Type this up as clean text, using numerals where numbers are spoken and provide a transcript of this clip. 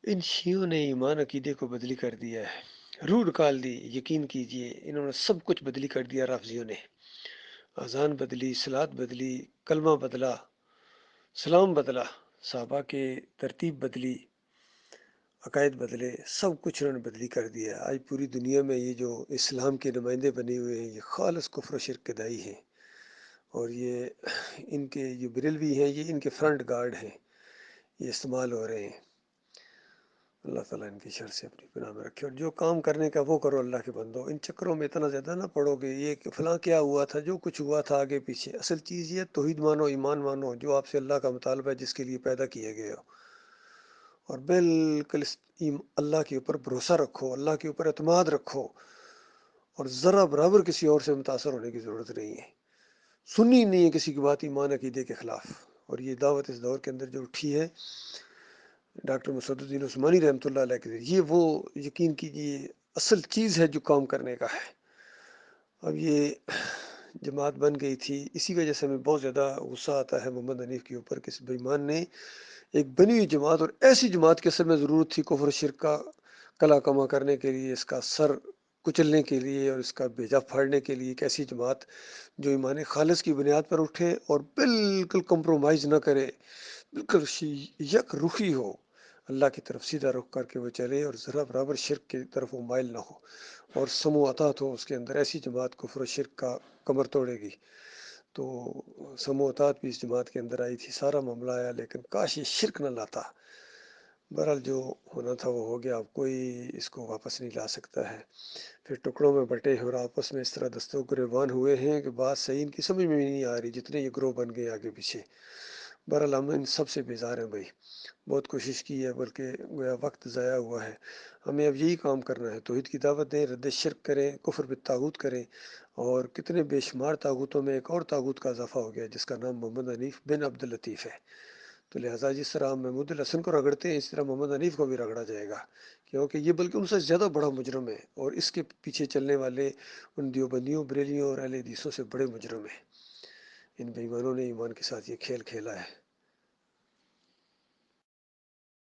इन शियों ने ईमान अकीदे को बदली कर दिया है। रूह निकाल दी, यकीन कीजिए इन्होंने सब कुछ बदली कर दिया राफजियों ने। अजान बदली, सलात बदली, कलमा बदला, सलाम बदला, साहबा के तरतीब बदली, अकायद बदले, सब कुछ उन्होंने बदली कर दिया है। आज पूरी दुनिया में ये जो इस्लाम के नुमाइंदे बने हुए हैं ये खालिस कुफ्र व शिर्क के दाई हैं। और ये इनके जो बरेलवी हैं ये इनके फ्रंट गार्ड हैं, ये इस्तेमाल हो रहे हैं। अल्लाह ताला इनकी शर से अपनी पनाह में रखे। और जो काम करने का वो करो अल्लाह के बंदो, इन चक्करों में इतना ज़्यादा ना पड़ोगे ये कि फ़लाँ क्या हुआ था, जो कुछ हुआ था आगे पीछे। असल चीज़ ये तौहीद मानो, ईमान मानो, जो आपसे अल्लाह का मुतालबा है, जिसके लिए पैदा किए गए हो। और बिल्कुल अल्लाह के ऊपर भरोसा रखो, अल्लाह के ऊपर एतमाद रखो, और ज़रा बराबर किसी और से मुतासर होने की ज़रूरत नहीं है। सुननी नहीं है किसी की बात ईमान अकीदे के ख़िलाफ़। और ये दावत इस दौर के अंदर जो उठी है डॉक्टर मुसद्दुद्दीन उस्मानी रहमतुल्लाह अलैह के, ये वो यकीन कीजिए असल चीज़ है जो काम करने का है। अब ये जमात बन गई थी, इसी वजह से हमें बहुत ज़्यादा गुस्सा आता है मोहम्मद हनीफ के ऊपर कि इस बेईमान ने एक बनी हुई जमात, और ऐसी जमात के असल में ज़रूरत थी कुफ्र शिर्क का कला कमा करने के लिए, इसका सर कुचलने के लिए और इसका भेजा फाड़ने के लिए। एक ऐसी जमात जो ईमान खालिस की बुनियाद पर उठे और बिल्कुल कंप्रोमाइज़ ना करे, बिल्कुल यक रुखी हो, अल्लाह की तरफ सीधा रुख करके वो चले और ज़रा बराबर शिरक की तरफ वो माइल ना हो, और समूह अतात हो उसके अंदर। ऐसी जमात कुफ्र शिरक का कमर तोड़ेगी। तो समूह अतात भी इस जमात के अंदर आई थी, सारा मामला आया, लेकिन काश ये शिरक न लाता। बहरहाल जो होना था वो हो गया, अब कोई इसको वापस नहीं ला सकता है। फिर टुकड़ों में बटे और आपस में इस तरह दस्तों गिरबान हुए हैं कि बात सही इनकी समझ में नहीं आ रही, जितने ये ग्रोह बन गए आगे पीछे। बहरहाल हम इन सब से बेजार हैं भाई, बहुत कोशिश की है, बल्कि गोया वक्त ज़ाया हुआ है। हमें अब यही काम करना है, तौहीद की दावत दें, रद्द शिर्क करें, कुफ्र बित तागूत करें। और कितने बेशुमार तागूतों में एक और तागूत का इजाफा हो गया जिसका नाम मोहम्मद हनीफ बिन अब्दुल लतीफ़ है। तो लिहाजा जिस तरह हम महमूद हसन को रगड़ते हैं, इस तरह मोहम्मद हनीफ को भी रगड़ा जाएगा, क्योंकि ये बल्कि उनसे ज़्यादा बड़ा मुजरम है, और इसके पीछे चलने वाले उन देवबंदियों, बरेलियों और अहले हदीसों से बड़े मुजरम हैं। इन बेईमानों ने ईमान के साथ ये खेल खेला है।